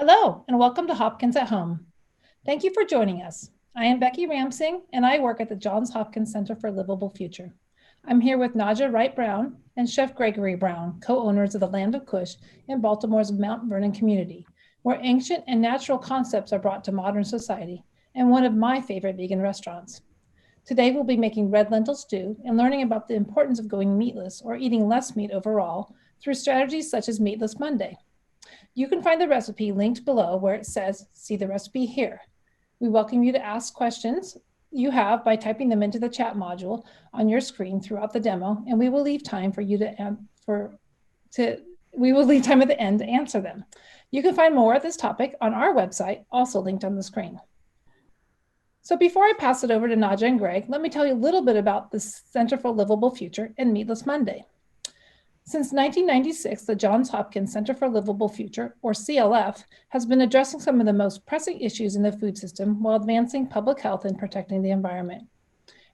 Hello, and welcome to Hopkins at Home. Thank you for joining us. I am Becky Ramsing, and I work at the Johns Hopkins Center for Livable Future. I'm here with Nadja Wright-Brown and Chef Gregory Brown, co-owners of the Land of Kush in Baltimore's Mount Vernon community, where ancient and natural concepts are brought to modern society, and one of my favorite vegan restaurants. Today, we'll be making red lentil stew and learning about the importance of going meatless or eating less meat overall through strategies such as Meatless Monday. You can find the recipe linked below where it says, see the recipe here. We welcome you to ask questions you have by typing them into the chat module on your screen throughout the demo, and we will leave time for you we will leave time at the end to answer them. You can find more of this topic on our website, also linked on the screen. So before I pass it over to Nadja and Greg, let me tell you a little bit about the Center for Livable Future and Meatless Monday. Since 1996, the Johns Hopkins Center for Livable Future, or CLF, has been addressing some of the most pressing issues in the food system while advancing public health and protecting the environment.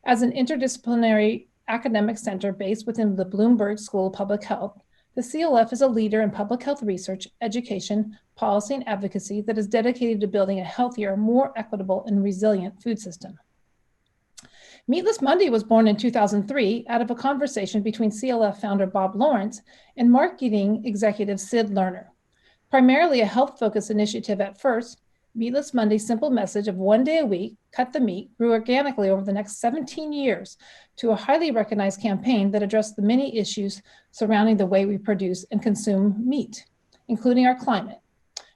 As an interdisciplinary academic center based within the Bloomberg School of Public Health, the CLF is a leader in public health research, education, policy, and advocacy that is dedicated to building a healthier, more equitable, and resilient food system. Meatless Monday was born in 2003 out of a conversation between CLF founder Bob Lawrence and marketing executive Sid Lerner. Primarily a health-focused initiative at first, Meatless Monday's simple message of one day a week, cut the meat, grew organically over the next 17 years to a highly recognized campaign that addressed the many issues surrounding the way we produce and consume meat, including our climate.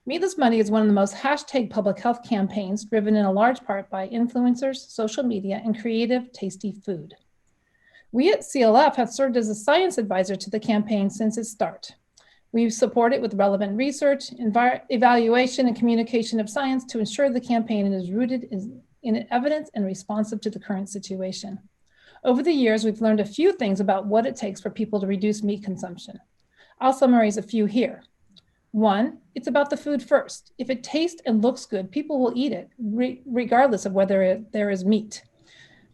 Meatless Monday is one of the most hashtag public health campaigns driven in a large part by influencers, social media, and creative, tasty food. We at CLF have served as a science advisor to the campaign since its start. We've supported with relevant research, evaluation, and communication of science to ensure the campaign is rooted in evidence and responsive to the current situation. Over the years, we've learned a few things about what it takes for people to reduce meat consumption. I'll summarize a few here. 1, it's about the food first. If it tastes and looks good, people will eat it, regardless of whether there is meat.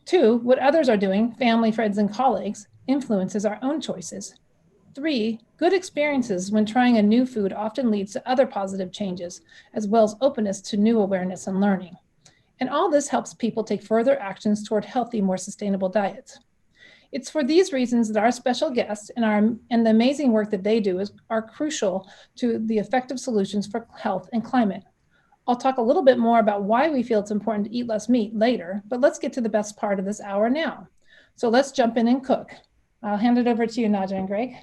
2, what others are doing, family, friends, and colleagues, influences our own choices. 3, good experiences when trying a new food often leads to other positive changes, as well as openness to new awareness and learning. And all this helps people take further actions toward healthy, more sustainable diets. It's for these reasons that our special guests and the amazing work that they do are crucial to the effective solutions for health and climate. I'll talk a little bit more about why we feel it's important to eat less meat later, but let's get to the best part of this hour now. So let's jump in and cook. I'll hand it over to you, Nadja and Greg.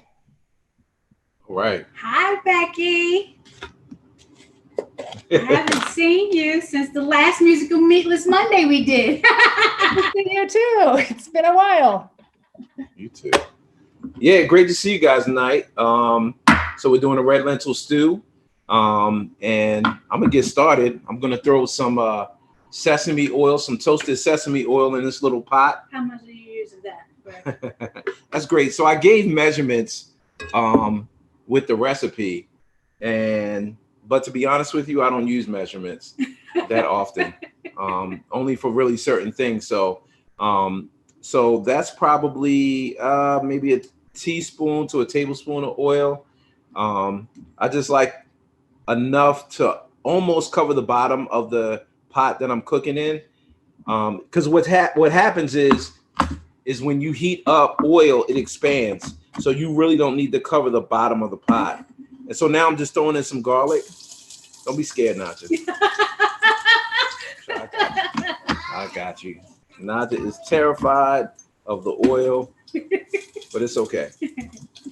All right. Hi, Becky. I haven't seen you since the last musical Meatless Monday we did. I've been here too. It's been a while. You too. Yeah, great to see you guys tonight. So we're doing a red lentil stew, and I'm gonna get started. I'm gonna throw some sesame oil, some toasted sesame oil in this little pot. How much do you use of that? That's great. So I gave measurements with the recipe, but to be honest with you, I don't use measurements that often, only for really certain things. So that's probably maybe a teaspoon to a tablespoon of oil. I just like enough to almost cover the bottom of the pot that I'm cooking in. Because what happens is when you heat up oil, it expands. So you really don't need to cover the bottom of the pot. And so now I'm just throwing in some garlic. Don't be scared, Nadja. I got you. Nadja is terrified of the oil, but it's okay.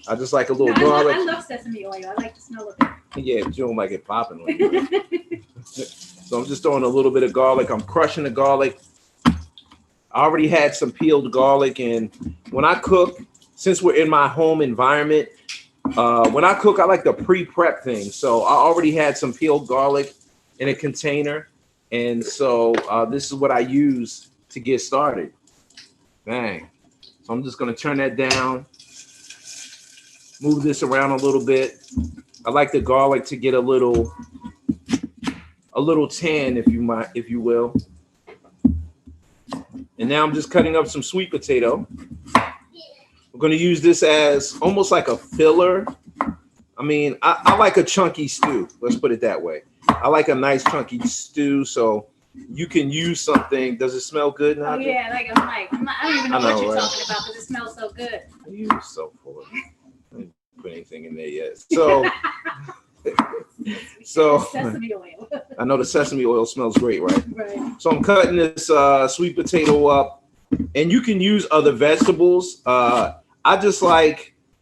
I just like a little garlic. I love sesame oil. I like the smell of it. Yeah, but you don't like it popping. So I'm just throwing a little bit of garlic. I'm crushing the garlic. I already had some peeled garlic, and when I cook, since we're in my home environment, when I cook, I like to pre-prep things. So I already had some peeled garlic in a container, and so this is what I use to get started. Bang. So I'm just gonna turn that down, move this around a little bit. I like the garlic to get a little tan, if you will. And now I'm just cutting up some sweet potato. We're gonna use this as almost like a filler. I mean, I like a chunky stew. Let's put it that way. I like a nice chunky stew. So you can use something. Does it smell good now? Oh yeah, like I'm like, I don't even know what you're talking about because it smells so good. You so full of it. I didn't put anything in there yet. So, Sesame oil. I know the sesame oil smells great, right? Right. So I'm cutting this sweet potato up, and you can use other vegetables. I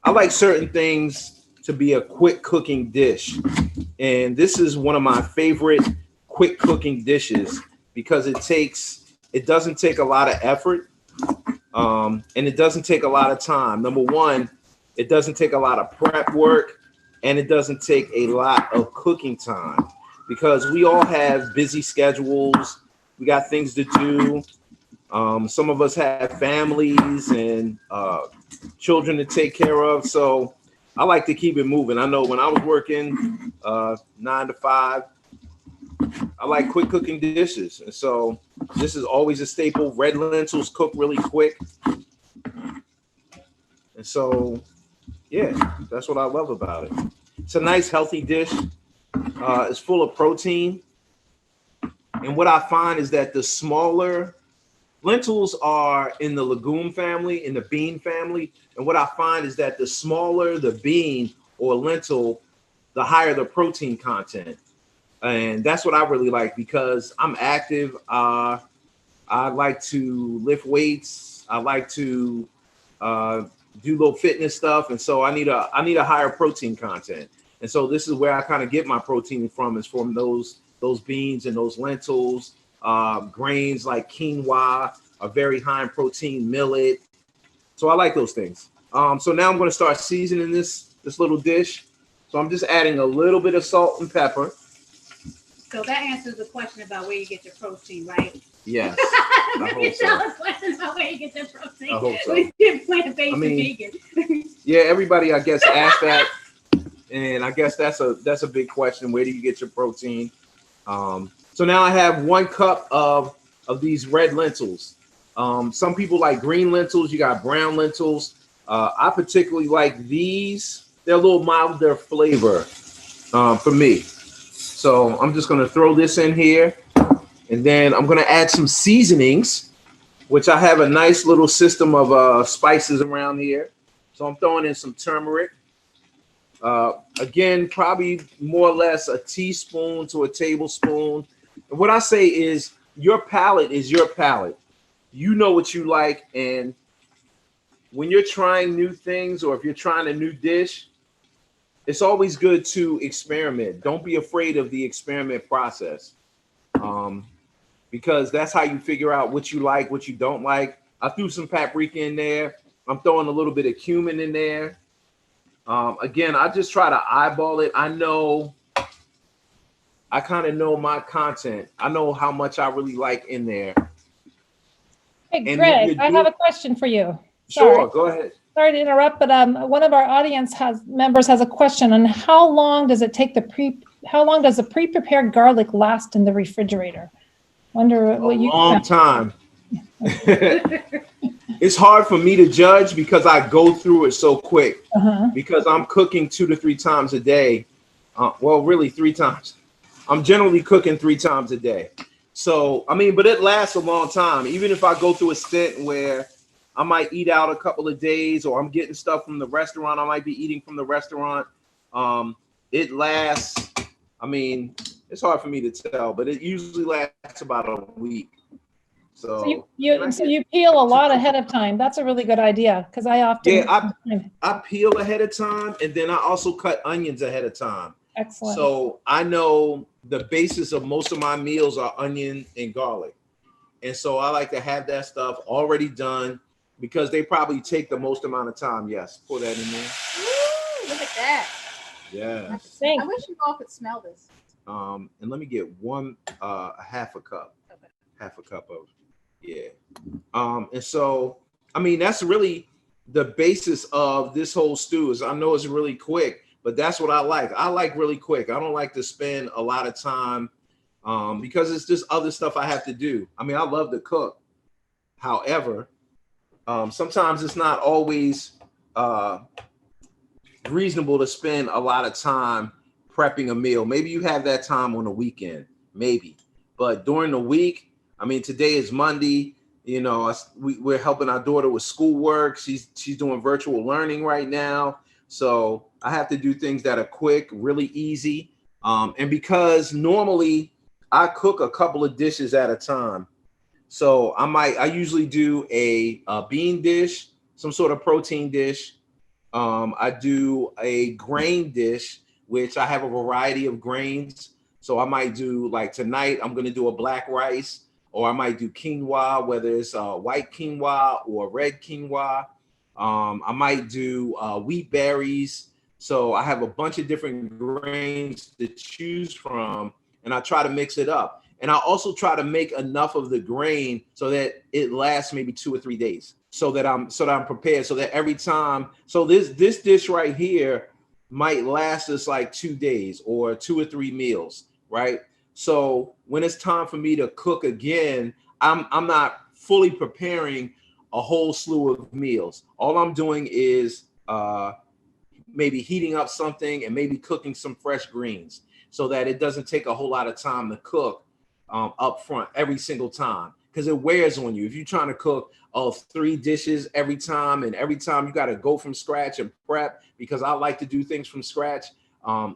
like certain things to be a quick cooking dish, and this is one of my favorite quick cooking dishes because it doesn't take a lot of effort, and it doesn't take a lot of time. Number one, it doesn't take a lot of prep work, and it doesn't take a lot of cooking time because we all have busy schedules. We got things to do. Some of us have families and children to take care of. So I like to keep it moving. I know when I was working 9 to 5, I like quick cooking dishes. And so this is always a staple. Red lentils cook really quick. And so, yeah, that's what I love about it. It's a nice, healthy dish. It's full of protein. And what I find is that the smaller lentils are in the legume family, in the bean family. And what I find is that the smaller the bean or lentil, the higher the protein content. And that's what I really like because I'm active. I like to lift weights. I like to do little fitness stuff. And so I need a higher protein content. And so this is where I kind of get my protein from, is from those beans and those lentils. Grains like quinoa are very high in protein, millet. So I like those things. So now I'm going to start seasoning this little dish. So I'm just adding a little bit of salt and pepper. So that answers the question about where you get your protein, right? Yes. I hope so. Questions about where you get your protein. I hope so. You're plant-based and vegan. Yeah, everybody I guess asked that, and I guess that's a big question. Where do you get your protein? So now I have 1 cup of these red lentils. Some people like green lentils. You got brown lentils. I particularly like these. They're a little milder flavor for me. So I'm just going to throw this in here, and then I'm going to add some seasonings, which I have a nice little system of spices around here. So I'm throwing in some turmeric. Again, probably more or less a teaspoon to a tablespoon. And what I say is your palate is your palate. You know what you like. And when you're trying new things, or if you're trying a new dish, it's always good to experiment. Don't be afraid of the experiment process, because that's how you figure out what you like, what you don't like. I threw some paprika in there. I'm throwing a little bit of cumin in there. Again, I just try to eyeball it. I kind of know my content. I know how much I really like in there. Hey, Greg, I have a question for you. Sure, go ahead. Sorry to interrupt, but one of our audience members has a question on how long does it take how long does the pre-prepared garlic last in the refrigerator? Wonder what you. Long time. It's hard for me to judge because I go through it so quick. Because I'm cooking 2 to 3 times a day. Well, really 3 times. I'm generally cooking 3 times a day. So, I mean, but it lasts a long time. Even if I go through a stint where I might eat out a couple of days, or I'm getting stuff from the restaurant, I might be eating from the restaurant. It lasts, I mean, it's hard for me to tell, but it usually lasts about a week. So you peel a lot ahead of time. That's a really good idea, because I often I peel ahead of time, and then I also cut onions ahead of time. Excellent. So I know the basis of most of my meals are onion and garlic, and so I like to have that stuff already done because they probably take the most amount of time. Yes, pour that in there. Woo, look at that. Yeah. I wish you all could smell this. And let me get half a cup. Okay. Half a cup of. Yeah. And so, I mean, that's really the basis of this whole stew. Is I know it's really quick, but that's what I like. I like really quick. I don't like to spend a lot of time because it's just other stuff I have to do. I mean, I love to cook. However, sometimes it's not always reasonable to spend a lot of time prepping a meal. Maybe you have that time on the weekend, maybe. But during the week, I mean, today is Monday. You know, we're helping our daughter with schoolwork. She's doing virtual learning right now. So I have to do things that are quick, really easy. And because normally I cook a couple of dishes at a time. So I usually do a bean dish, some sort of protein dish. I do a grain dish, which I have a variety of grains. So I might do, like tonight, I'm going to do a black rice, or I might do quinoa, whether it's white quinoa or red quinoa. I might do wheat berries. So I have a bunch of different grains to choose from, and I try to mix it up. And I also try to make enough of the grain so that it lasts maybe 2 or 3 days, so that I'm prepared, so that every time, so this dish right here might last us like 2 days or 2 or 3 meals, right? So when it's time for me to cook again, I'm not fully preparing a whole slew of meals. All I'm doing is maybe heating up something and maybe cooking some fresh greens, so that it doesn't take a whole lot of time to cook up front every single time, because it wears on you. If you're trying to cook 3 dishes every time, and every time you got to go from scratch and prep, because I like to do things from scratch,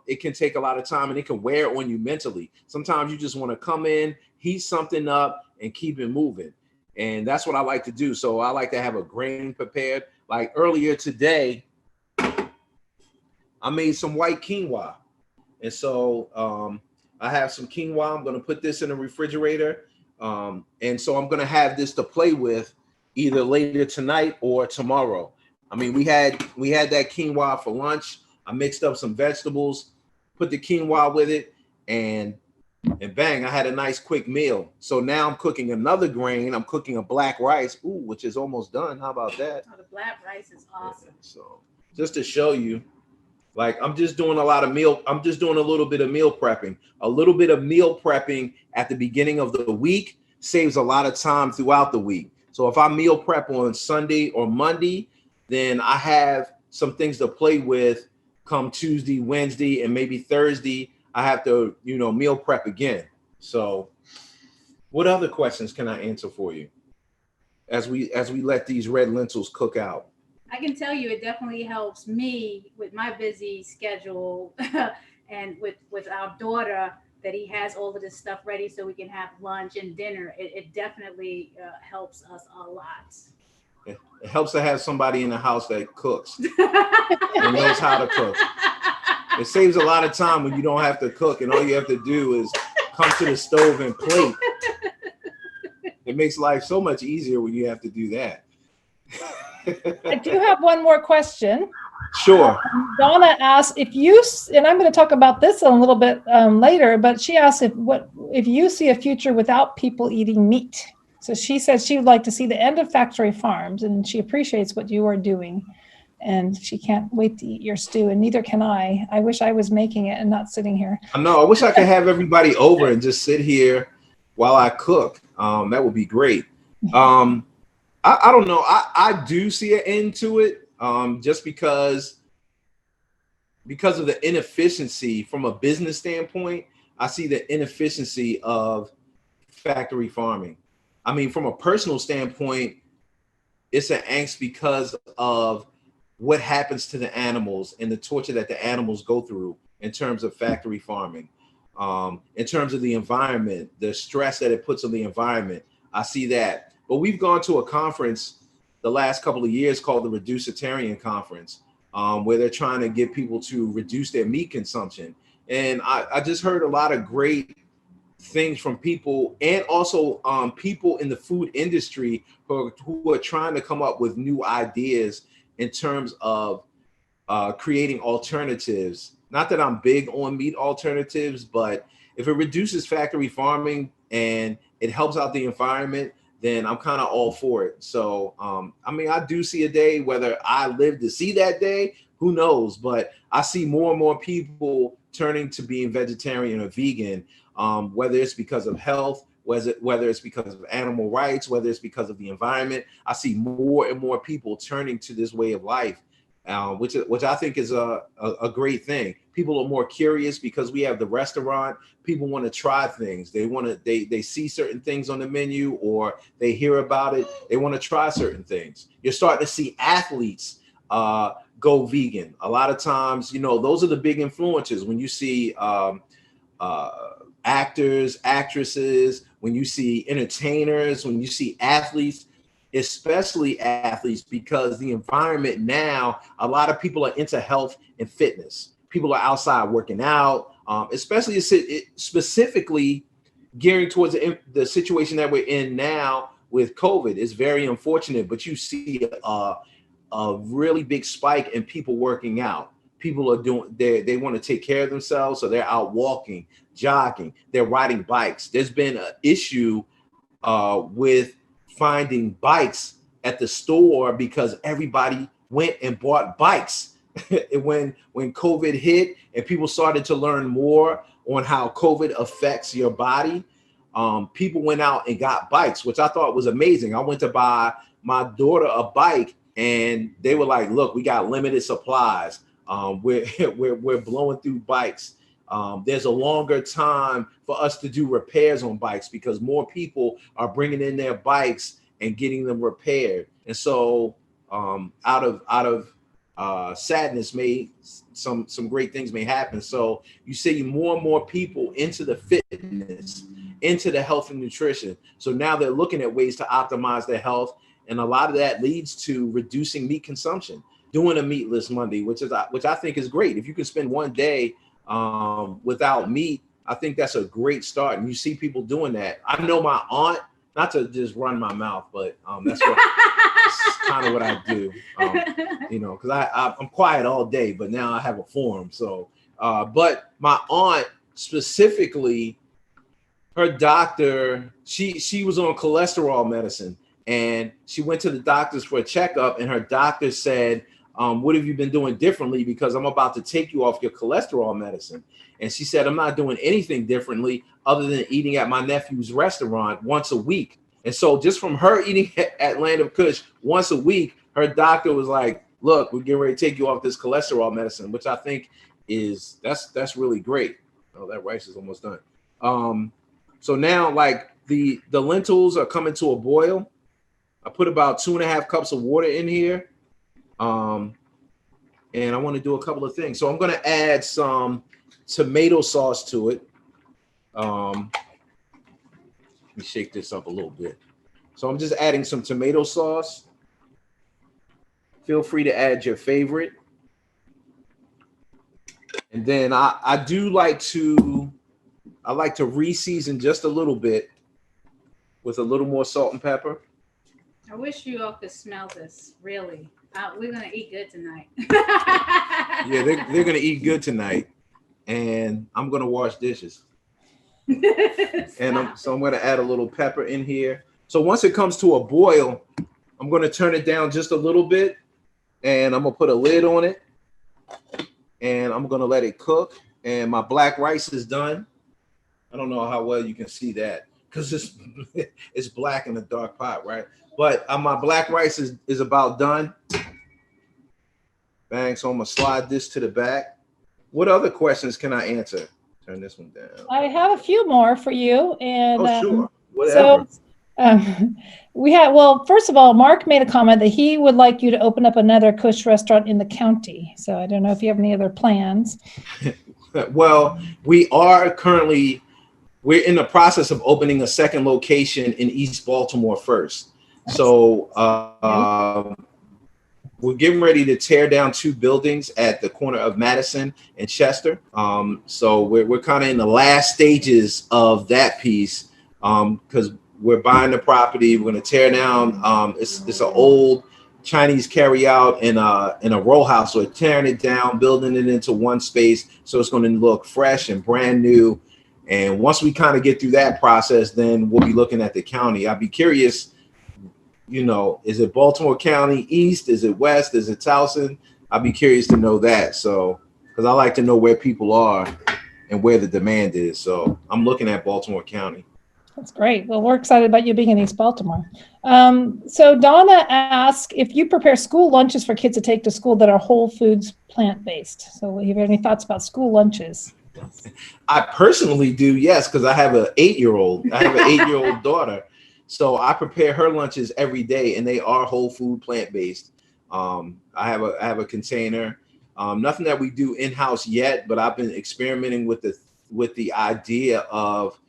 it can take a lot of time and it can wear on you mentally. Sometimes you just want to come in, heat something up, and keep it moving. And that's what I like to do. So I like to have a grain prepared. Like earlier today, I made some white quinoa. And so I have some quinoa. I'm going to put this in the refrigerator. And so I'm going to have this to play with either later tonight or tomorrow. I mean, we had that quinoa for lunch. I mixed up some vegetables, put the quinoa with it, and bang, I had a nice quick meal. So now I'm cooking another grain. I'm cooking a black rice, which is almost done. How about that? Oh, the black rice is awesome. So just to show you, like, I'm just doing a little bit of meal prepping. A little bit of meal prepping at the beginning of the week saves a lot of time throughout the week. So if I meal prep on Sunday or Monday, then I have some things to play with come Tuesday, Wednesday, and maybe Thursday. I have to, meal prep again. So what other questions can I answer for you as we let these red lentils cook out? I can tell you it definitely helps me with my busy schedule and with our daughter, that he has all of this stuff ready so we can have lunch and dinner. It definitely helps us a lot. It helps to have somebody in the house that cooks and knows how to cook. It saves a lot of time when you don't have to cook and all you have to do is come to the stove and plate. It makes life so much easier when you have to do that. I do have one more question. Sure. Donna asked if you, and I'm going to talk about this a little bit later, but she asked if you see a future without people eating meat. So she says she would like to see the end of factory farms, and she appreciates what you are doing, and she can't wait to eat your stew, and neither can I. I wish I was making it and not sitting here. I know. I wish I could have everybody over and just sit here while I cook. That would be great. I don't know. I do see an end to it, just because of the inefficiency from a business standpoint. I see the inefficiency of factory farming. I mean, from a personal standpoint, it's an angst because of what happens to the animals and the torture that the animals go through in terms of factory farming, in terms of the environment, the stress that it puts on the environment. I see that. But we've gone to a conference the last couple of years called the Reducetarian Conference, where they're trying to get people to reduce their meat consumption. And I just heard a lot of great things from people, and also people in the food industry who are trying to come up with new ideas in terms of creating alternatives. Not that I'm big on meat alternatives, but if it reduces factory farming and it helps out the environment, then I'm kind of all for it. So, I mean, I do see a day, whether I live to see that day, who knows? But I see more and more people turning to being vegetarian or vegan, whether it's because of health, whether it's because of animal rights, whether it's because of the environment. I see more and more people turning to this way of life which I think is a great thing. People are more curious because we have the restaurant. People want to try things. They see certain things on the menu, or they hear about it. They want to try certain things. You're starting to see athletes go vegan. A lot of times, those are the big influencers. When you see actors, actresses, when you see entertainers, when you see athletes, especially athletes, because the environment now, a lot of people are into health and fitness. People are outside working out, especially specifically gearing towards the situation that we're in now with COVID. It's very unfortunate, but you see a really big spike in people working out. People are they want to take care of themselves, so they're out walking, jogging, they're riding bikes. There's been an issue with finding bikes at the store because everybody went and bought bikes. when COVID hit and people started to learn more on how COVID affects your body, people went out and got bikes, which I thought was amazing. I went to buy my daughter a bike and they were like, look, we got limited supplies. We're blowing through bikes. There's a longer time for us to do repairs on bikes because more people are bringing in their bikes and getting them repaired. And so out of sadness, some great things may happen. So you see more and more people into the fitness, into the health and nutrition. So now they're looking at ways to optimize their health. And a lot of that leads to reducing meat consumption, doing a Meatless Monday, which I think is great. If you can spend one day without meat, I think that's a great start. And you see people doing that. I know my aunt, not to just run my mouth, but that's kind of what I do, because I'm quiet all day, but now I have a forum. So, but my aunt specifically, her doctor, she was on cholesterol medicine, and she went to the doctors for a checkup, and her doctor said, what have you been doing differently? Because I'm about to take you off your cholesterol medicine. And she said, I'm not doing anything differently other than eating at my nephew's restaurant once a week. And so just from her eating at Land of Kush once a week, her doctor was like, look, we're getting ready to take you off this cholesterol medicine, which I think that's really great. Oh, that rice is almost done. So now, like, the lentils are coming to a boil. I put about 2.5 cups of water in here. And I want to do a couple of things. So I'm going to add some tomato sauce to it. Let me shake this up a little bit. So I'm just adding some tomato sauce. Feel free to add your favorite. And then I like to re-season just a little bit with a little more salt and pepper. I wish you all could smell this, really. We're going to eat good tonight. Yeah, they're going to eat good tonight. And I'm going to wash dishes. And so I'm going to add a little pepper in here. So once it comes to a boil, I'm going to turn it down just a little bit. And I'm going to put a lid on it. And I'm going to let it cook. And my black rice is done. I don't know how well you can see that because it's black in a dark pot, right? But my black rice is about done. Bang. So I'm going to slide this to the back. What other questions can I answer? Turn this one down. I have a few more for you. And sure. Whatever. So first of all, Mark made a comment that he would like you to open up another Kush restaurant in the county. So I don't know if you have any other plans. Well, we're in the process of opening a second location in East Baltimore first. So we're getting ready to tear down 2 buildings at the corner of Madison and Chester. So we're kind of in the last stages of that piece because we're buying the property. We're going to tear down. It's an old Chinese carryout in a row house. So we're tearing it down, building it into one space. So it's going to look fresh and brand new. And once we kind of get through that process, then we'll be looking at the county. I'd be curious, is it Baltimore County East? Is it West? Is it Towson? I'd be curious to know that. So, because I like to know where people are and where the demand is. So I'm looking at Baltimore County. That's great. Well, we're excited about you being in East Baltimore. So Donna asked if you prepare school lunches for kids to take to school that are whole foods, plant-based. So have you any thoughts about school lunches? I personally do, yes, because I have an 8-year-old. I have an 8-year-old daughter. So I prepare her lunches every day, and they are whole food, plant-based. I have a container. Nothing that we do in-house yet, but I've been experimenting with the idea of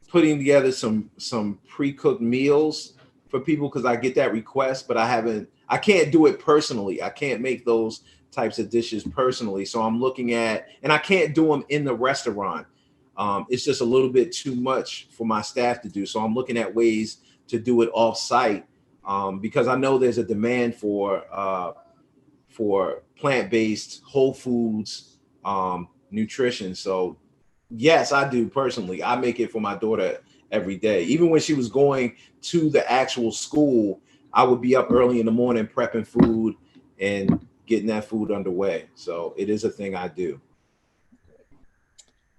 putting together some pre-cooked meals for people, because I get that request, but I can't do it personally. I can't make those types of dishes personally. So I'm looking at, and I can't do them in the restaurant. It's just a little bit too much for my staff to do. So I'm looking at ways to do it off site, because I know there's a demand for plant-based whole foods nutrition. So yes, I do personally. I make it for my daughter every day. Even when she was going to the actual school, I would be up early in the morning prepping food and getting that food underway. So it is a thing I do.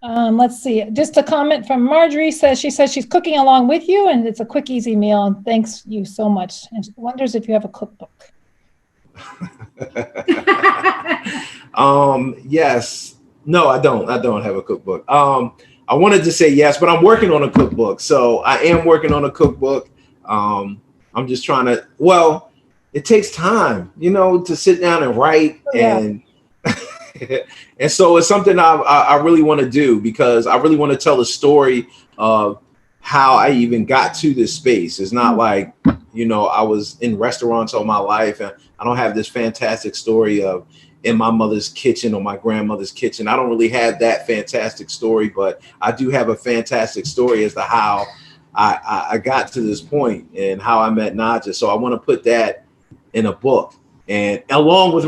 Let's see. Just a comment from Marjorie says she's cooking along with you, and it's a quick, easy meal. And thanks you so much. And she wonders if you have a cookbook. Yes. No, I don't. I don't have a cookbook. I wanted to say yes, but I'm working on a cookbook. So I am working on a cookbook. I'm just trying to, well, it takes time, to sit down and write. And and so it's something I really want to do, because I really want to tell the story of how I even got to this space. It's not like, I was in restaurants all my life, and I don't have this fantastic story of in my mother's kitchen or my grandmother's kitchen. I don't really have that fantastic story, but I do have a fantastic story as to how I got to this point and how I met Naja. So I want to put that in a book, and along with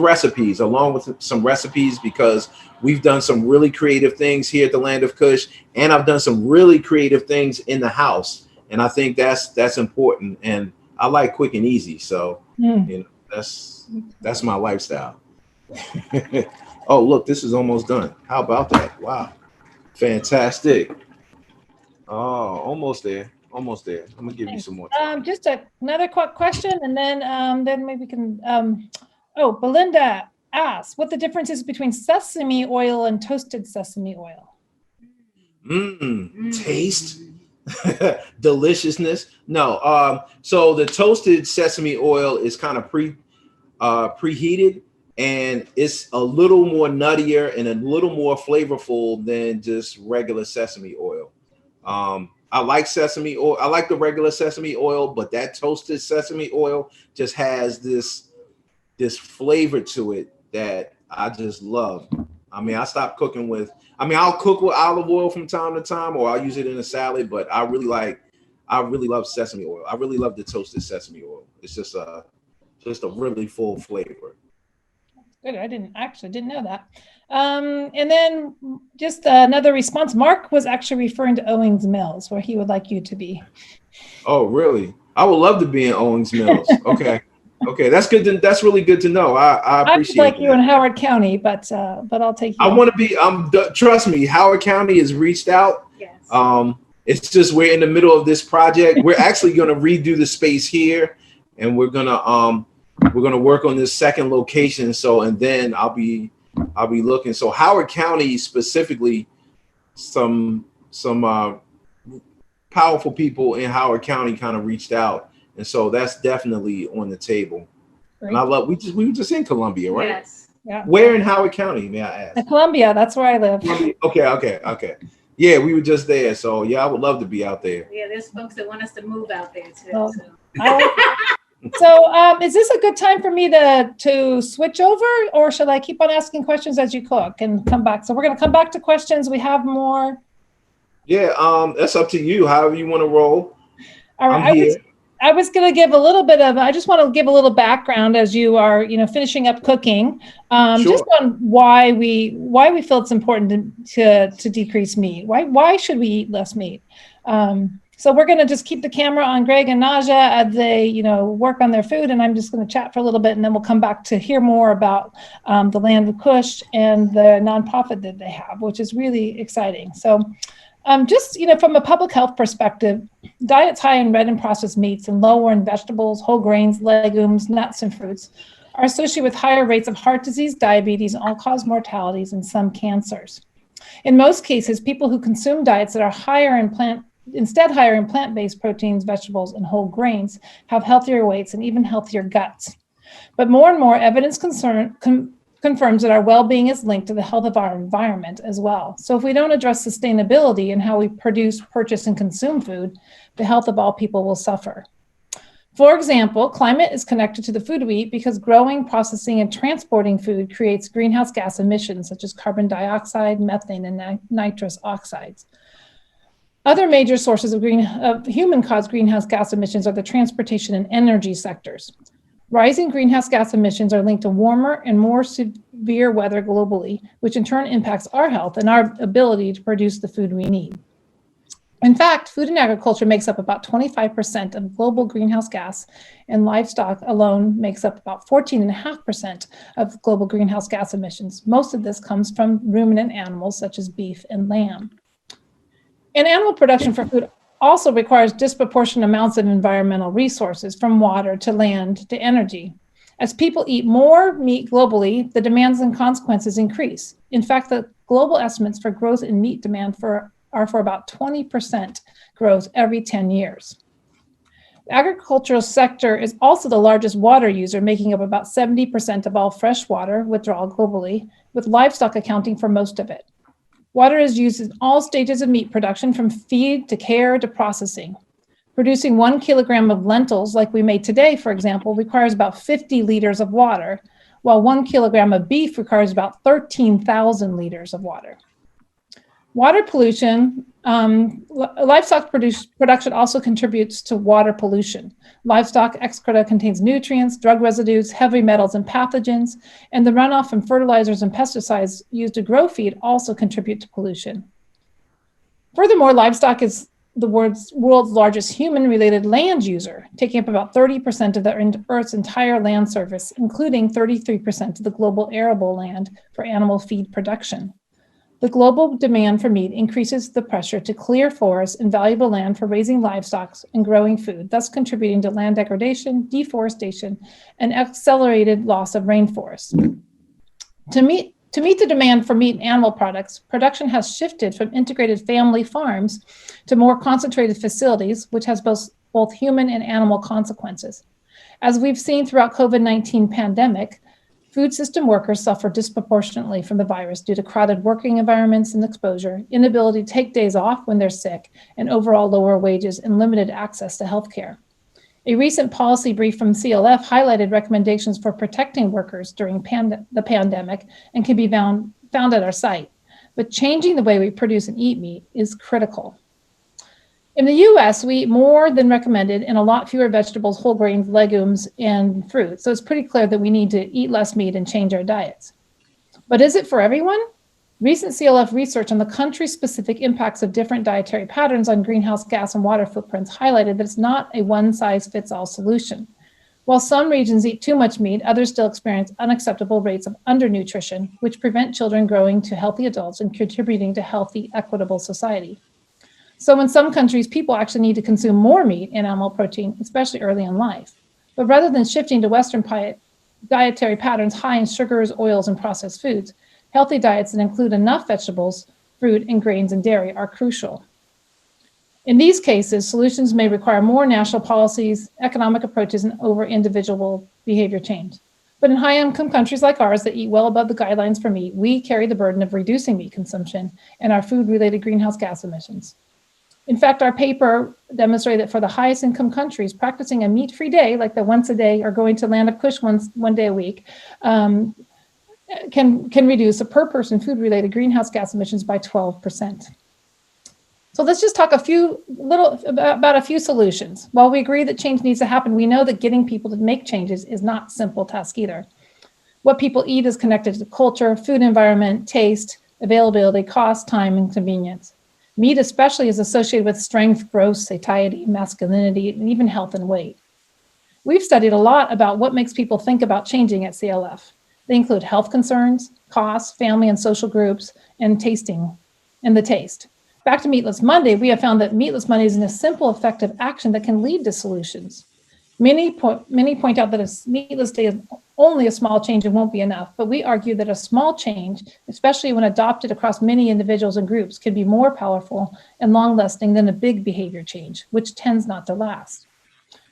some recipes, because we've done some really creative things here at the Land of Kush, and I've done some really creative things in the house. And I think that's important. And I like quick and easy. So, that's my lifestyle. Oh, look, this is almost done. How about that? Wow. Fantastic. Oh, almost there. Almost there. I'm gonna give you some more time. Just another quick question, and then maybe we can. Belinda asks what the difference is between sesame oil and toasted sesame oil. Taste, deliciousness. No. So the toasted sesame oil is kind of preheated, and it's a little more nuttier and a little more flavorful than just regular sesame oil. I like sesame oil. I like the regular sesame oil, but that toasted sesame oil just has this flavor to it that I just love. I mean, I'll cook with olive oil from time to time, or I'll use it in a salad, but I really love sesame oil. I really love the toasted sesame oil. It's just a really full flavor. Good. I didn't know that. And then just another response. Mark was actually referring to Owings Mills, where he would like you to be. Oh, really? I would love to be in Owings Mills. Okay. Okay, that's good. That's really good to know. I appreciate it. I would like you in Howard County, but I'll take you. I want to be. Trust me, Howard County has reached out. Yes. It's just we're in the middle of this project. We're actually going to redo the space here, and we're gonna work on this second location. So, and then I'll be looking. So Howard County specifically, some powerful people in Howard County kind of reached out. And so that's definitely on the table. Great. And I love, we were just in Columbia, right? Yes. Yeah. Where in Howard County, may I ask? Columbia, that's where I live. Okay. Yeah, we were just there. So yeah, I would love to be out there. Yeah, there's folks that want us to move out there too. Well, so is this a good time for me to switch over, or should I keep on asking questions as you cook and come back? So we're going to come back to questions. We have more. Yeah, that's up to you. However you want to roll. All right. I was going to give I just want to give a little background as you are, finishing up cooking, sure. Just on why we feel it's important to decrease meat. Why should we eat less meat? So we're going to just keep the camera on Greg and Naja as they, work on their food, and I'm just going to chat for a little bit, and then we'll come back to hear more about the Land of Kush and the nonprofit that they have, which is really exciting. So From a public health perspective, diets high in red and processed meats and lower in vegetables, whole grains, legumes, nuts, and fruits are associated with higher rates of heart disease, diabetes, and all-cause mortalities and some cancers. In most cases, people who consume diets that are higher in plant-based proteins, vegetables, and whole grains have healthier weights and even healthier guts. But more and more evidence confirms that our well-being is linked to the health of our environment as well. So if we don't address sustainability in how we produce, purchase, and consume food, the health of all people will suffer. For example, climate is connected to the food we eat because growing, processing, and transporting food creates greenhouse gas emissions such as carbon dioxide, methane, and nitrous oxides. Other major sources of human-caused greenhouse gas emissions are the transportation and energy sectors. Rising greenhouse gas emissions are linked to warmer and more severe weather globally, which in turn impacts our health and our ability to produce the food we need. In fact, food and agriculture makes up about 25% of global greenhouse gas, and livestock alone makes up about 14.5% of global greenhouse gas emissions. Most of this comes from ruminant animals such as beef and lamb. And animal production for food also requires disproportionate amounts of environmental resources, from water to land to energy. As people eat more meat globally, the demands and consequences increase. In fact, the global estimates for growth in meat demand are for about 20% growth every 10 years. The agricultural sector is also the largest water user, making up about 70% of all freshwater withdrawal globally, with livestock accounting for most of it. Water is used in all stages of meat production, from feed to care to processing. Producing 1 kilogram of lentils, like we made today, for example, requires about 50 liters of water, while 1 kilogram of beef requires about 13,000 liters of water. Water pollution, livestock production also contributes to water pollution. Livestock excreta contains nutrients, drug residues, heavy metals, and pathogens, and the runoff from fertilizers and pesticides used to grow feed also contribute to pollution. Furthermore, livestock is the world's largest human-related land user, taking up about 30% of the Earth's entire land surface, including 33% of the global arable land for animal feed production. The global demand for meat increases the pressure to clear forests and valuable land for raising livestock and growing food, thus contributing to land degradation, deforestation, and accelerated loss of rainforests. To meet the demand for meat and animal products, production has shifted from integrated family farms to more concentrated facilities, which has both human and animal consequences. As we've seen throughout COVID-19 pandemic, food system workers suffer disproportionately from the virus due to crowded working environments and exposure, inability to take days off when they're sick, and overall lower wages and limited access to healthcare. A recent policy brief from CLF highlighted recommendations for protecting workers during the pandemic and can be found at our site. But changing the way we produce and eat meat is critical. In the US, we eat more than recommended and a lot fewer vegetables, whole grains, legumes, and fruit. So it's pretty clear that we need to eat less meat and change our diets. But is it for everyone? Recent CLF research on the country-specific impacts of different dietary patterns on greenhouse gas and water footprints highlighted that it's not a one-size-fits-all solution. While some regions eat too much meat, others still experience unacceptable rates of undernutrition, which prevent children growing to healthy adults and contributing to healthy, equitable society. So in some countries, people actually need to consume more meat and animal protein, especially early in life. But rather than shifting to Western dietary patterns high in sugars, oils, and processed foods, healthy diets that include enough vegetables, fruit, and grains and dairy are crucial. In these cases, solutions may require more national policies, economic approaches, and over individual behavior change. But in high-income countries like ours that eat well above the guidelines for meat, we carry the burden of reducing meat consumption and our food-related greenhouse gas emissions. In fact, our paper demonstrated that for the highest income countries, practicing a meat-free day, like the once a day or going to Land of Kush one day a week, can reduce a per person food-related greenhouse gas emissions by 12%. So let's just talk about a few solutions. While we agree that change needs to happen, we know that getting people to make changes is not a simple task either. What people eat is connected to culture, food environment, taste, availability, cost, time, and convenience. Meat especially is associated with strength, growth, satiety, masculinity, and even health and weight. We've studied a lot about what makes people think about changing at CLF. They include health concerns, costs, family and social groups, and tasting, and the taste. Back to Meatless Monday, we have found that Meatless Monday is a simple, effective action that can lead to solutions. Many point out that a meatless day is only a small change and won't be enough, but we argue that a small change, especially when adopted across many individuals and groups, can be more powerful and long-lasting than a big behavior change, which tends not to last.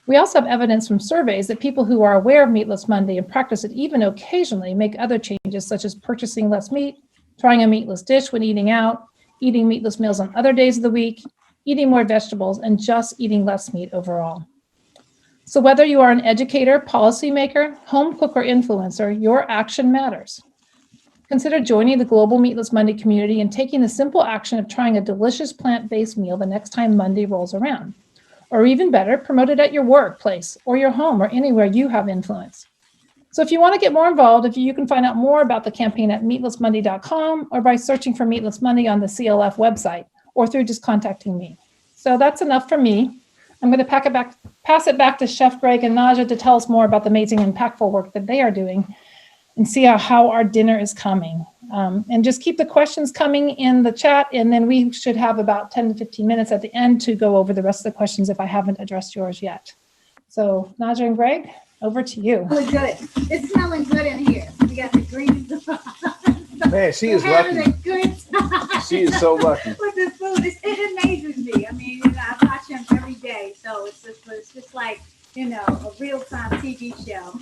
We also have evidence from surveys that people who are aware of Meatless Monday and practice it even occasionally make other changes, such as purchasing less meat, trying a meatless dish when eating out, eating meatless meals on other days of the week, eating more vegetables, and just eating less meat overall. So whether you are an educator, policymaker, home cook, or influencer, your action matters. Consider joining the global Meatless Monday community and taking the simple action of trying a delicious plant-based meal the next time Monday rolls around. Or even better, promote it at your workplace or your home or anywhere you have influence. So if you want to get more involved, you can find out more about the campaign at meatlessmonday.com or by searching for Meatless Monday on the CLF website or through just contacting me. So that's enough for me. I'm going to pass it back to Chef Greg and Naja to tell us more about the amazing, impactful work that they are doing and see how our dinner is coming. And just keep the questions coming in the chat, and then we should have about 10 to 15 minutes at the end to go over the rest of the questions if I haven't addressed yours yet. So Naja and Greg, over to you. Smelling good. It's smelling good in here. We got the greens. Man, she is having lucky. A good time. She is so lucky. With the food, it amazes me. I mean, I watch him every day, so it's just like, a real-time TV show,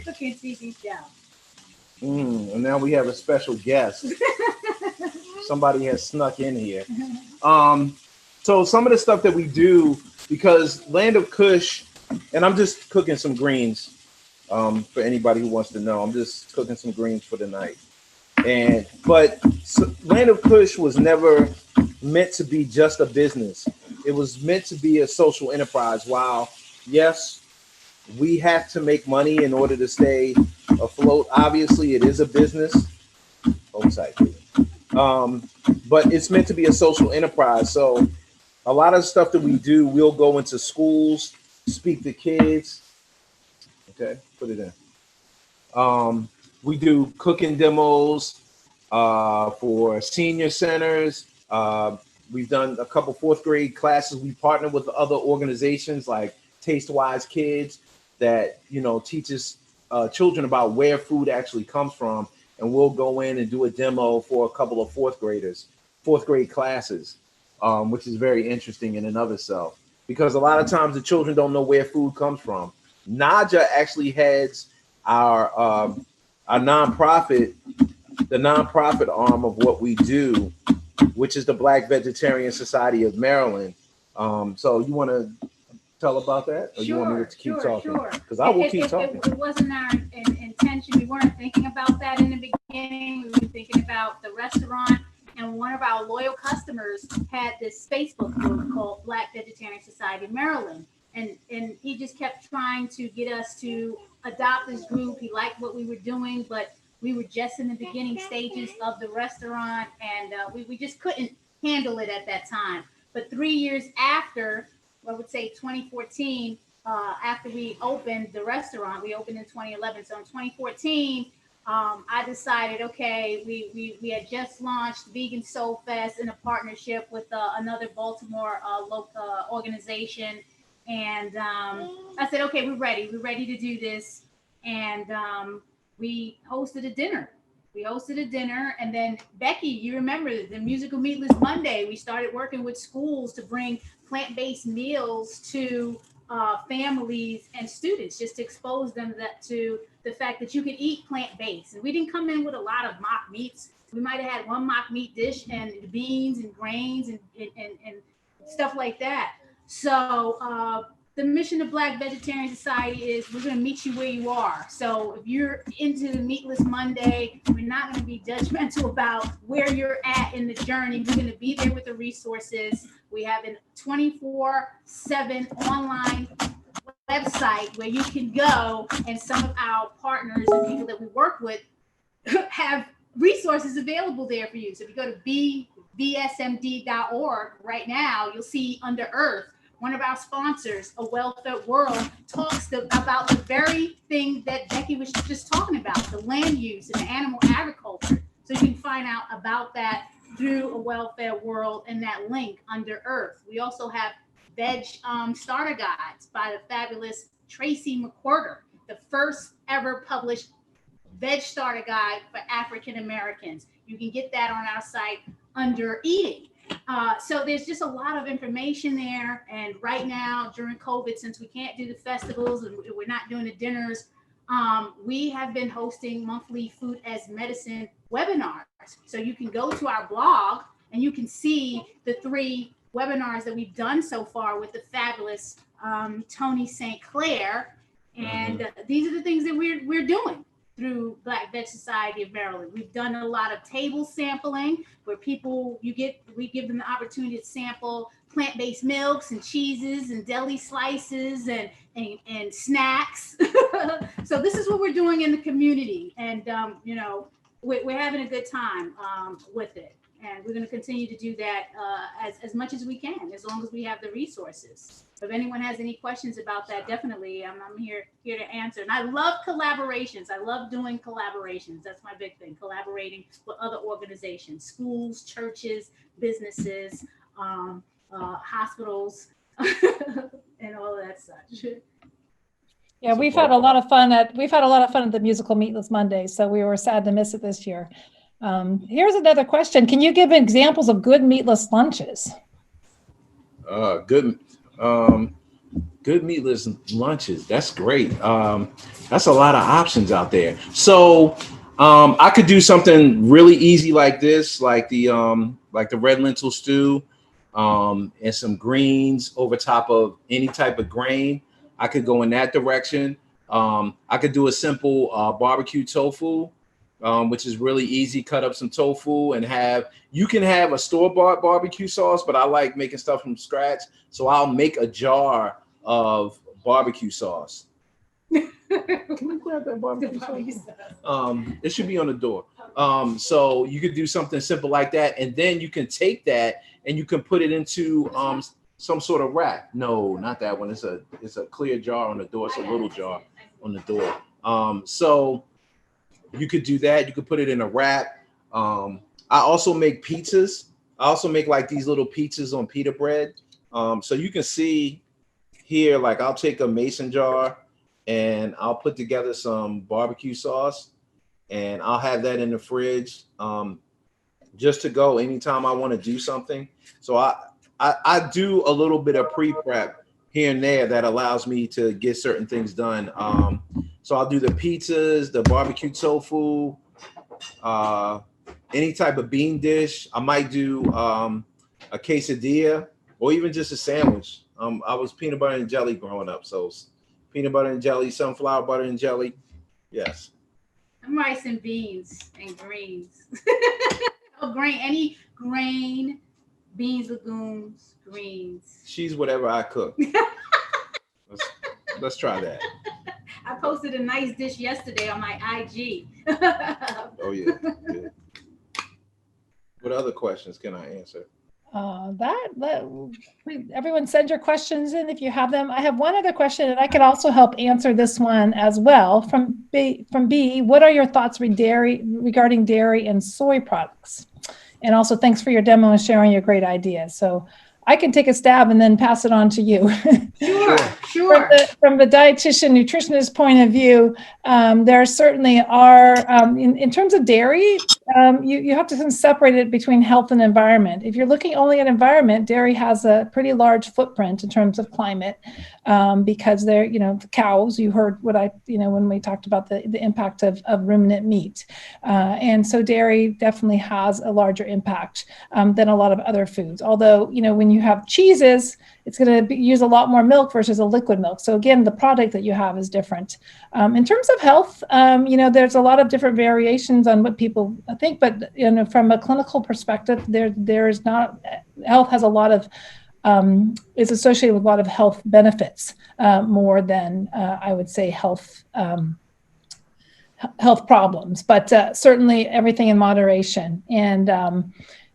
cooking TV show. And now we have a special guest. Somebody has snuck in here. So some of the stuff that we do, because Land of Kush, and I'm just cooking some greens for anybody who wants to know. I'm just cooking some greens for the night. But Land of Kush was never meant to be just a business. It was meant to be a social enterprise. While, yes, we have to make money in order to stay afloat. Obviously, it is a business. But it's meant to be a social enterprise. So a lot of stuff that we do, we'll go into schools, speak to kids. Okay, put it in. We do cooking demos for senior centers. We've done a couple fourth grade classes. We partner with other organizations like Taste Wise Kids that, teaches children about where food actually comes from. And we'll go in and do a demo for a couple of fourth grade classes, which is very interesting in and of itself. Because a lot of times the children don't know where food comes from. Naja actually heads our nonprofit, the nonprofit arm of what we do, which is the Black Vegetarian Society of Maryland. So you want to tell about that, or you want me to keep talking? Because I will keep talking. It wasn't our intention. We weren't thinking about that in the beginning. We were thinking about the restaurant, and one of our loyal customers had this Facebook group called Black Vegetarian Society of Maryland. And he just kept trying to get us to adopt this group. He liked what we were doing, but we were just in the beginning stages of the restaurant, and we just couldn't handle it at that time. But 3 years after, I would say 2014, after we opened the restaurant, we opened in 2011. So in 2014, I decided, okay, we had just launched Vegan Soul Fest in a partnership with another Baltimore local organization. And I said, okay, we're ready to do this. And we hosted a dinner. And then Becky, you remember the musical Meatless Monday. We started working with schools to bring plant-based meals to families and students, just to expose them to the fact that you can eat plant-based. And we didn't come in with a lot of mock meats. We might have had one mock meat dish and beans and grains and stuff like that. So the mission of Black Vegetarian Society is we're going to meet you where you are. So if you're into the Meatless Monday, we're not going to be judgmental about where you're at in the journey. We're going to be there with the resources. We have a 24/7 online website where you can go, and some of our partners and people that we work with have resources available there for you. So if you go to bsmd.org right now, you'll see under Earth, one of our sponsors, A Well-Fed World, talks about the very thing that Becky was just talking about, the land use and the animal agriculture. So you can find out about that through a well-fed world in that link under Earth. We also have veg starter guides by the fabulous Tracy McWhirter, the first ever published veg starter guide for African Americans. You can get that on our site under eating. So there's just a lot of information there. And right now during COVID, since we can't do the festivals and we're not doing the dinners, we have been hosting monthly food as medicine webinars. So you can go to our blog and you can see the 3 webinars that we've done so far with the fabulous Tony St. Clair. And these are the things that we're doing through Black Veg Society of Maryland. We've done a lot of table sampling where we give them the opportunity to sample plant-based milks and cheeses and deli slices and snacks. So this is what we're doing in the community. And, we're having a good time with it. And we're going to continue to do that as much as we can, as long as we have the resources. If anyone has any questions about that, definitely I'm here to answer. And I love collaborations. I love doing collaborations. That's my big thing, collaborating with other organizations, schools, churches, businesses, hospitals, and all of that such. Yeah, we've had a lot of fun at the musical Meatless Monday, so we were sad to miss it this year. Here's another question. Can you give examples of good meatless lunches? Good meatless lunches. That's great. That's a lot of options out there. So I could do something really easy like this, like the red lentil stew, and some greens over top of any type of grain. I could go in that direction. I could do a simple barbecue tofu, which is really easy. Cut up some tofu and you can have a store-bought barbecue sauce, but I like making stuff from scratch. So I'll make a jar of barbecue sauce. Can we grab that barbecue sauce? It should be on the door. So you could do something simple like that. And then you can take that and you can put it into some sort of wrap. No, not that one. It's a clear jar on the door. It's a little jar on the door. So you could do that. You could put it in a wrap. I also make pizzas. I also make like these little pizzas on pita bread. So you can see here, like I'll take a mason jar and I'll put together some barbecue sauce and I'll have that in the fridge just to go anytime I want to do something. So I do a little bit of pre-prep here and there that allows me to get certain things done. So I'll do the pizzas, the barbecue tofu, any type of bean dish. I might do a quesadilla or even just a sandwich. I was peanut butter and jelly growing up. So peanut butter and jelly, sunflower butter and jelly. Yes. I'm rice and beans and greens. Any grain, beans, legumes, greens. She's whatever I cook. Let's try that. I posted a nice dish yesterday on my IG. Oh yeah. Good. What other questions can I answer? Everyone send your questions in if you have them. I have one other question, and I could also help answer this one as well. From B, what are your thoughts regarding dairy and soy products? And also, thanks for your demo and sharing your great ideas. So I can take a stab and then pass it on to you. Sure. From the dietitian nutritionist point of view, there certainly are, in terms of dairy, you have to separate it between health and environment. If you're looking only at environment, dairy has a pretty large footprint in terms of climate, because they're, the cows, you heard when we talked about the impact of ruminant meat. And so dairy definitely has a larger impact than a lot of other foods. Although, when you have cheeses, it's going to use a lot more milk versus a liquid milk. So again, the product that you have is different. In terms of health, there's a lot of different variations on what people think, but from a clinical perspective, there's not, health has a lot of, is associated with a lot of health benefits, more than I would say health problems, but certainly everything in moderation. And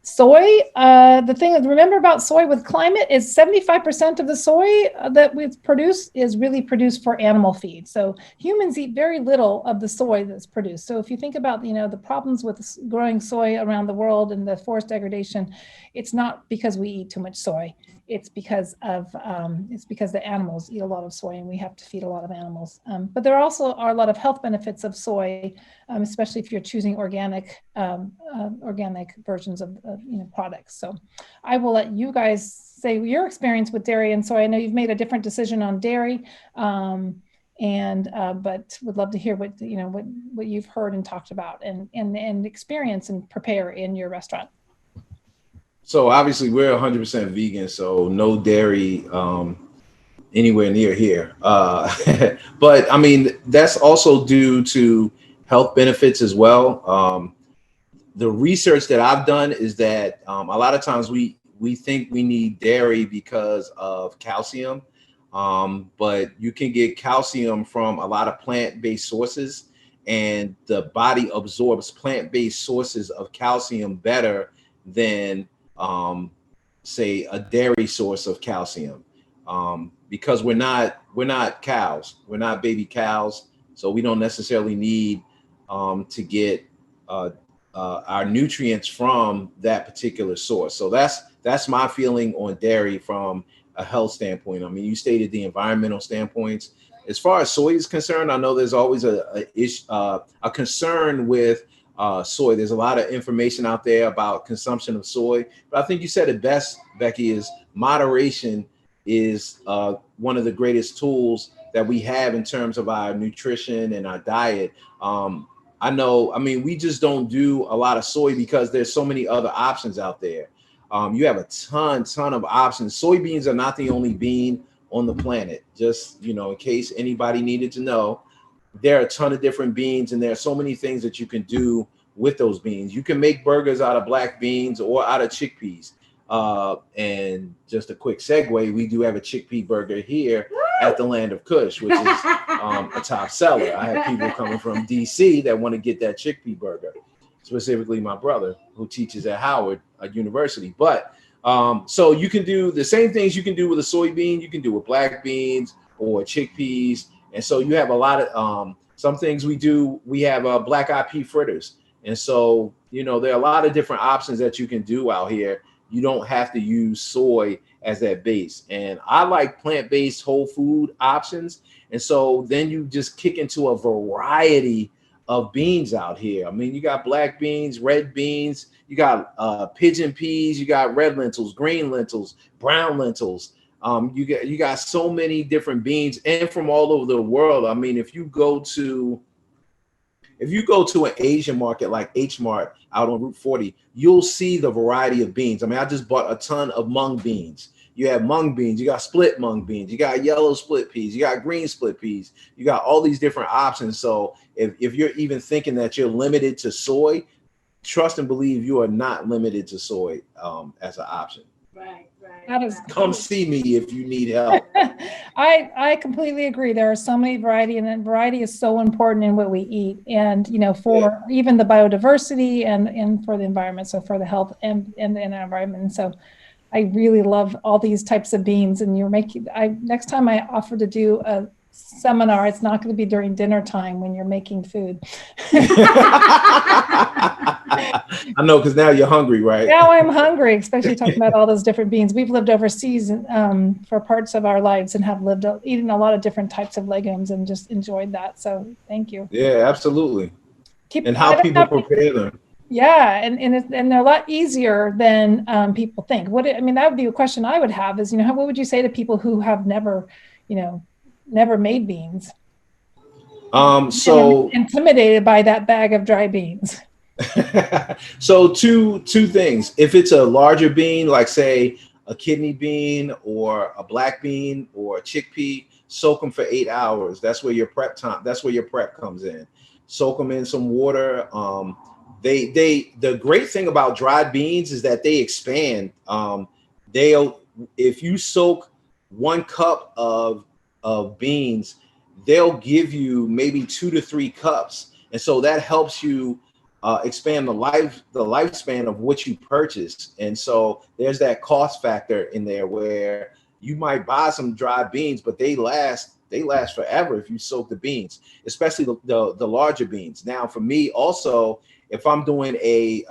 Soy, the thing to remember about soy with climate is 75% of the soy that we produce is really produced for animal feed. So humans eat very little of the soy that's produced. So if you think about, the problems with growing soy around the world and the forest degradation, it's not because we eat too much soy. It's because the animals eat a lot of soy and we have to feed a lot of animals. But there also are a lot of health benefits of soy, especially if you're choosing organic versions of products. So I will let you guys say your experience with dairy and soy. I know you've made a different decision on dairy, but would love to hear what you've heard and talked about and experience and prepare in your restaurant. So obviously we're 100% vegan, so no dairy anywhere near here. But I mean, that's also due to health benefits as well. The research that I've done is that a lot of times we think we need dairy because of calcium, but you can get calcium from a lot of plant-based sources, and the body absorbs plant-based sources of calcium better than say a dairy source of calcium, because we're not cows, we're not baby cows, so we don't necessarily need to get our nutrients from that particular source. So that's my feeling on dairy from a health standpoint. I mean, you stated the environmental standpoints. As far as soy is concerned, I know there's always a concern with soy. There's a lot of information out there about consumption of soy, but I think you said it best, Becky, is moderation is one of the greatest tools that we have in terms of our nutrition and our diet. We just don't do a lot of soy because there's so many other options out there. You have a ton of options. Soybeans are not the only bean on the planet. Just, in case anybody needed to know, there are a ton of different beans, and there are so many things that you can do with those beans. You can make burgers out of black beans or out of chickpeas. And just a quick segue, we do have a chickpea burger here at the Land of Kush, which is a top seller. I have people coming from DC that want to get that chickpea burger, specifically my brother who teaches at Howard University. But so you can do the same things you can do with a soybean, you can do with black beans or chickpeas. And so you have a lot of some things we do. We have black eyed pea fritters. And so, there are a lot of different options that you can do out here. You don't have to use soy as that base. And I like plant-based whole food options. And so then you just kick into a variety of beans out here. I mean, you got black beans, red beans, you got pigeon peas, you got red lentils, green lentils, brown lentils. You got so many different beans, and from all over the world. I mean, if you go to an Asian market like H Mart out on Route 40, you'll see the variety of beans. I mean, I just bought a ton of mung beans. You have mung beans, you got split mung beans, you got yellow split peas, you got green split peas, you got all these different options. So if you're even thinking that you're limited to soy, trust and believe you are not limited to soy as an option. Right. Come see me if you need help. I completely agree. There are so many variety, and variety is so important in what we eat, and for even the biodiversity and for the environment, so for the health and the environment. And so I really love all these types of beans. And next time I offer to do a seminar, it's not going to be during dinner time when you're making food. I know, because now you're hungry, right? Now I'm hungry, especially talking about all those different beans. We've lived overseas for parts of our lives and have eaten a lot of different types of legumes and just enjoyed that. So thank you. Yeah, absolutely. And how people prepare them. Yeah, and they're a lot easier than people think. That would be a question I would have is, what would you say to people who have never made beans? So intimidated by that bag of dry beans. So two things. If it's a larger bean, like say a kidney bean or a black bean or a chickpea, soak them for 8 hours. That's where your prep time. That's where your prep comes in. Soak them in some water. The great thing about dried beans is that they expand. If you soak 1 cup of beans, they'll give you maybe 2 to 3 cups, and so that helps you expand the lifespan of what you purchase. And so there's that cost factor in there where you might buy some dried beans, but they last forever if you soak the beans, especially the larger beans. Now for me also, if I'm doing a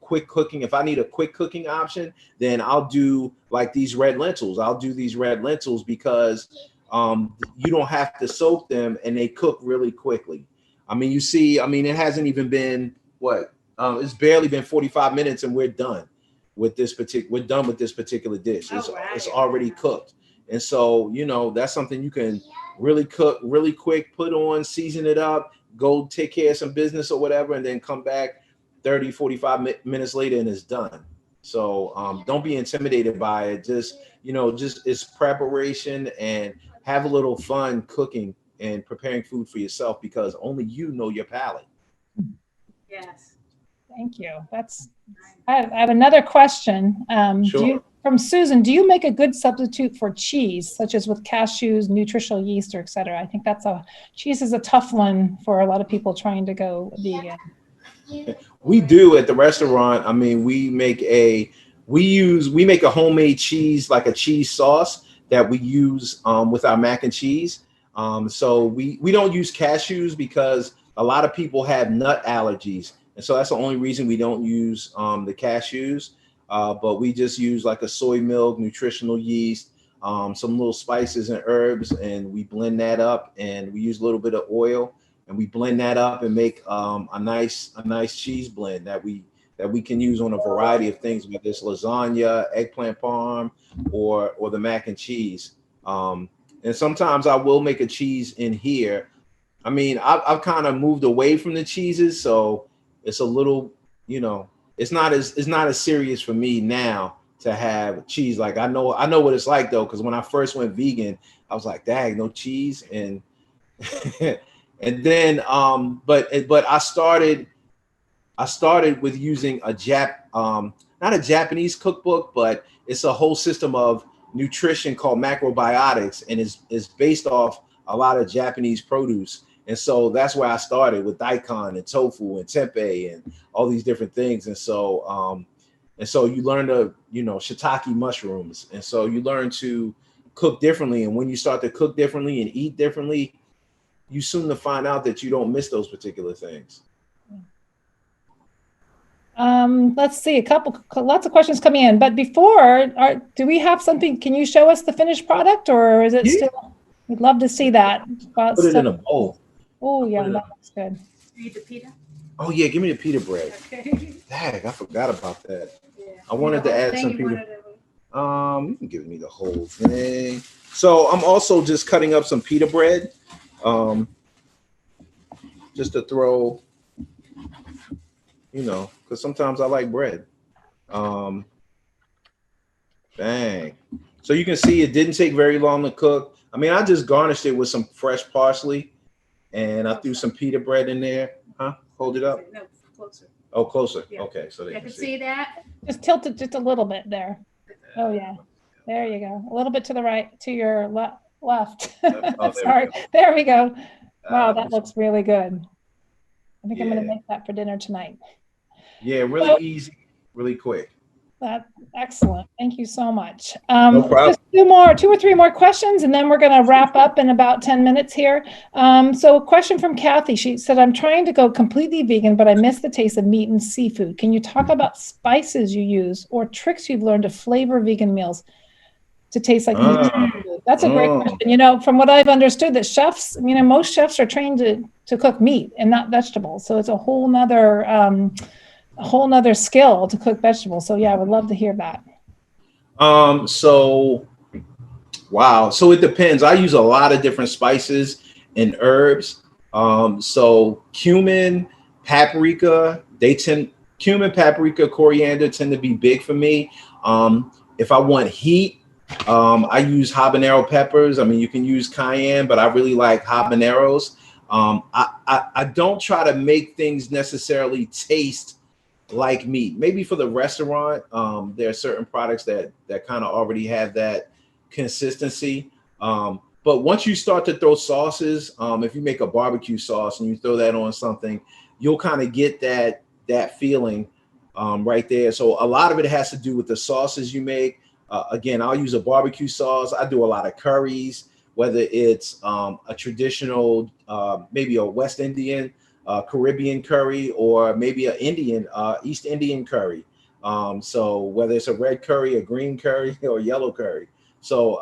quick cooking, if I need a quick cooking option, then I'll do like these red lentils. I'll do these red lentils because you don't have to soak them and they cook really quickly. I mean, you see, I mean, it hasn't even been it's barely been 45 minutes and we're done with this particular dish. It's already cooked. And so, you know, that's something you can really cook really quick, put on, season it up, go take care of some business or whatever, and then come back 30, 45 minutes later and it's done. So don't be intimidated by it. Just it's preparation and have a little fun cooking and preparing food for yourself because only you know your palate. Yes. Thank you. I have another question. Sure. From Susan, do you make a good substitute for cheese, such as with cashews, nutritional yeast, or et cetera? I think cheese is a tough one for a lot of people trying to go vegan. We do at the restaurant. I mean, we make a homemade cheese, like a cheese sauce that we use with our mac and cheese. So we don't use cashews because a lot of people have nut allergies. And so that's the only reason we don't use the cashews. But we just use like a soy milk, nutritional yeast, some little spices and herbs, and we blend that up, and we use a little bit of oil, and we blend that up and make a nice cheese blend that we can use on a variety of things, whether it's lasagna, eggplant parm, or the mac and cheese. And sometimes I will make a cheese in here. I mean, I've kind of moved away from the cheeses, so it's a little, it's not as serious for me now to have cheese. Like I know what it's like though, because when I first went vegan, I was like, dang, no cheese, and and then but I started with using not a Japanese cookbook, but it's a whole system of nutrition called macrobiotics, and is based off a lot of Japanese produce. And so that's where I started with daikon and tofu and tempeh and all these different things. And so you learn to, shiitake mushrooms. And so you learn to cook differently. And when you start to cook differently and eat differently, you soon to find out that you don't miss those particular things. Let's see, lots of questions coming in. But before, do we have something? Can you show us the finished product, or is it still? We'd love to see that. Put it in a bowl. Oh yeah, that looks good. Need the pita? Oh yeah, give me the pita bread. Okay. Dang, I forgot about that. Yeah. I wanted to add some pita. You can give me the whole thing. So I'm also just cutting up some pita bread, just to throw, because sometimes I like bread. Dang. So you can see it didn't take very long to cook. I mean, I just garnished it with some fresh parsley, and I threw some pita bread in there. Huh? Hold it up. No, closer. Oh, closer. Yeah. Okay, so they I can see that. Just tilt it just a little bit there. Oh yeah, there you go. A little bit to the right, to your left. Oh, Sorry, there we go. Wow, that looks really good. I think I'm going to make that for dinner tonight. Yeah, really easy, really quick. That's excellent. Thank you so much. No problem. Just two or three more questions, and then we're going to wrap up in about 10 minutes here. So a question from Kathy. She said, I'm trying to go completely vegan, but I miss the taste of meat and seafood. Can you talk about spices you use or tricks you've learned to flavor vegan meals to taste like meat and seafood? That's a great question. From what I've understood, that chefs, most chefs are trained to cook meat and not vegetables. So it's a whole nother skill to cook vegetables. So yeah, I would love to hear that. Wow. So it depends. I use a lot of different spices and herbs. So cumin, paprika, coriander tend to be big for me. If I want heat, I use habanero peppers. I mean, you can use cayenne, but I really like habaneros. I don't try to make things necessarily taste like meat. Maybe for the restaurant, there are certain products that kind of already have that consistency. But once you start to throw sauces, if you make a barbecue sauce and you throw that on something, you'll kind of get that that feeling right there. So a lot of it has to do with the sauces you make. Again, I'll use a barbecue sauce. I do a lot of curries, whether it's a traditional, maybe a West Indian, Caribbean curry, or maybe an Indian, East Indian curry. So whether it's a red curry, a green curry, or a yellow curry. So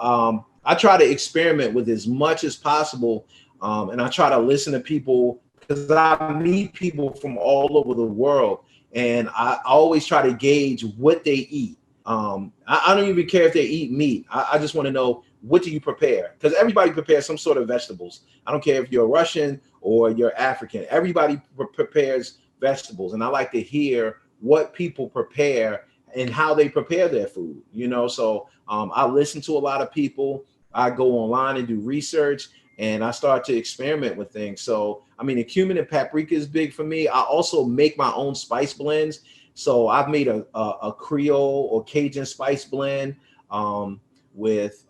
I try to experiment with as much as possible. And I try to listen to people, because I meet people from all over the world, and I always try to gauge what they eat. I don't even care if they eat meat. I just want to know, what do you prepare? Because everybody prepares some sort of vegetables. I don't care if you're Russian or you're African. Everybody prepares vegetables, and I like to hear what people prepare and how they prepare their food. So I listen to a lot of people. I go online and do research, and I start to experiment with things. So, I mean, the cumin and paprika is big for me. I also make my own spice blends. So I've made a Creole or Cajun spice blend with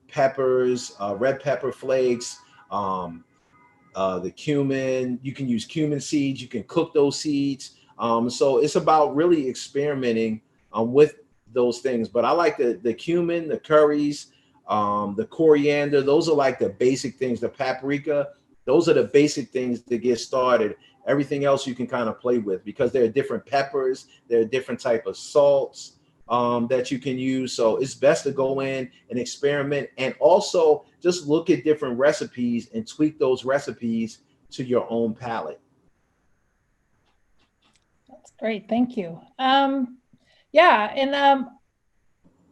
peppers, red pepper flakes, the cumin. You can use cumin seeds. You can cook those seeds. So it's about really experimenting with those things. But I like the cumin, the curries, the coriander. Those are like the basic things. The paprika. Those are the basic things to get started. Everything else you can kind of play with, because there are different peppers, there are different type of salts that you can use. So it's best to go in and experiment, and also just look at different recipes and tweak those recipes to your own palate. That's great. Thank you. Yeah. And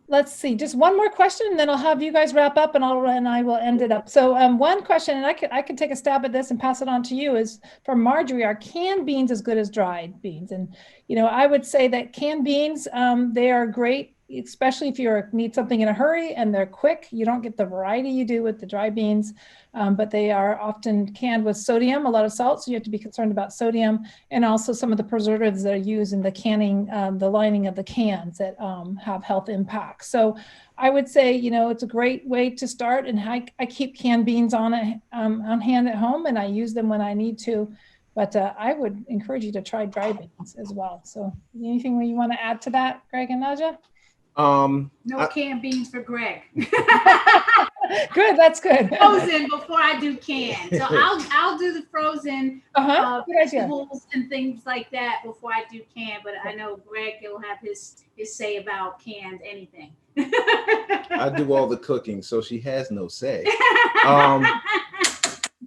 let's see, just one more question, and then I'll have you guys wrap up, and I will end it up. So one question, and I could take a stab at this and pass it on to you, is from Marjorie: are canned beans as good as dried beans? And I would say that canned beans, they are great, especially if you need something in a hurry and they're quick. You don't get the variety you do with the dry beans, but they are often canned with sodium, a lot of salt, so you have to be concerned about sodium, and also some of the preservatives that are used in the canning, the lining of the cans, that have health impacts. So I would say, it's a great way to start, and I keep canned beans on hand at home, and I use them when I need to. But I would encourage you to try dry beans as well. So anything you want to add to that, Greg and Naja? No canned beans for Greg. Good, that's good. Frozen before I do canned. So I'll do the frozen vegetables and things like that before I do canned. But I know Greg will have his say about canned anything. I do all the cooking, so she has no say.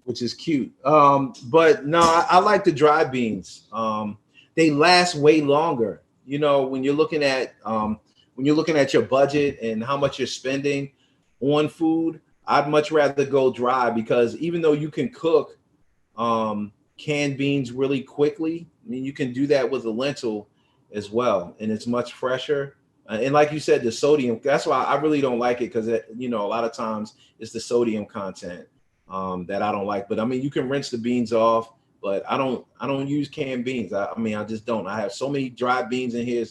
Which is cute. But no, I like the dry beans. They last way longer. When you're looking at your budget and how much you're spending on food, I'd much rather go dry, because even though you can cook canned beans really quickly, I mean, you can do that with a lentil as well, and it's much fresher. And like you said, the sodium, that's why I really don't like it, because a lot of times it's the sodium content that I don't like. But I mean, you can rinse the beans off, but I don't use canned beans. I just don't. I have so many dry beans in here.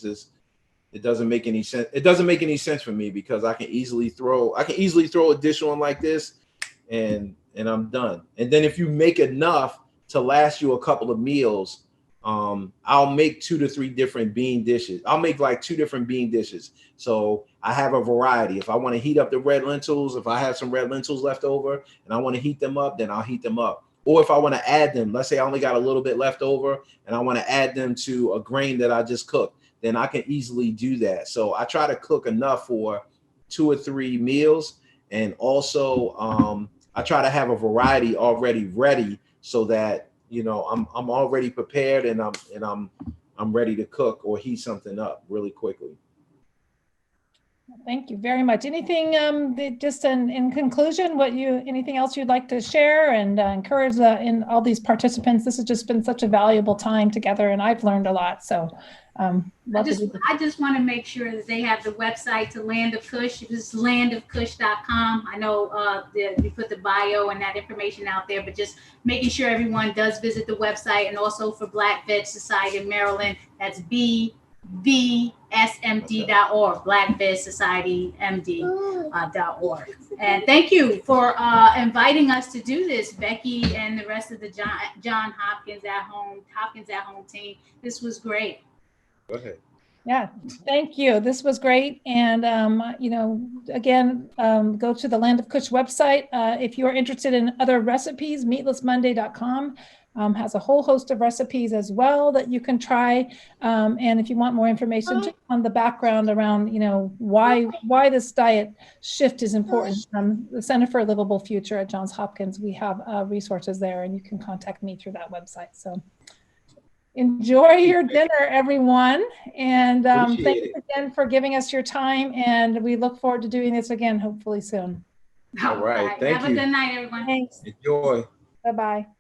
It doesn't make any sense. It doesn't make any sense for me, because I can easily throw a dish on like this, and I'm done. And then if you make enough to last you a couple of meals, I'll make 2 to 3 different bean dishes. I'll make like 2 different bean dishes. So I have a variety. If I want to heat up the red lentils, if I have some red lentils left over and I want to heat them up, then I'll heat them up. Or if I want to add them, let's say I only got a little bit left over and I want to add them to a grain that I just cooked, then I can easily do that. So I try to cook enough for 2 or 3 meals. And also I try to have a variety already ready, so that I'm already prepared, and I'm ready to cook or heat something up really quickly. Thank you very much. Anything just in conclusion, anything else you'd like to share and encourage in all these participants? This has just been such a valuable time together, and I've learned a lot. So I just want to make sure that they have the website to Land of Kush. It's landofkush.com. I know we put the bio and that information out there, but just making sure everyone does visit the website. And also for Black Veg Society of Maryland, that's BVSMM. smd.org, Black Biz Society MD.org. And thank you for inviting us to do this, Becky and the rest of the Johns Hopkins at Home team. This was great. Go ahead. Yeah, thank you. This was great. And, again, go to the Land of Kush website. If you are interested in other recipes, meatlessmonday.com has a whole host of recipes as well that you can try. And if you want more information just on the background around, why this diet shift is important, the Center for a Livable Future at Johns Hopkins, we have resources there, and you can contact me through that website. So enjoy your dinner, everyone. And thanks again for giving us your time. And we look forward to doing this again, hopefully soon. All right. Thank you. Have a good night, everyone. Thanks. Enjoy. Bye-bye.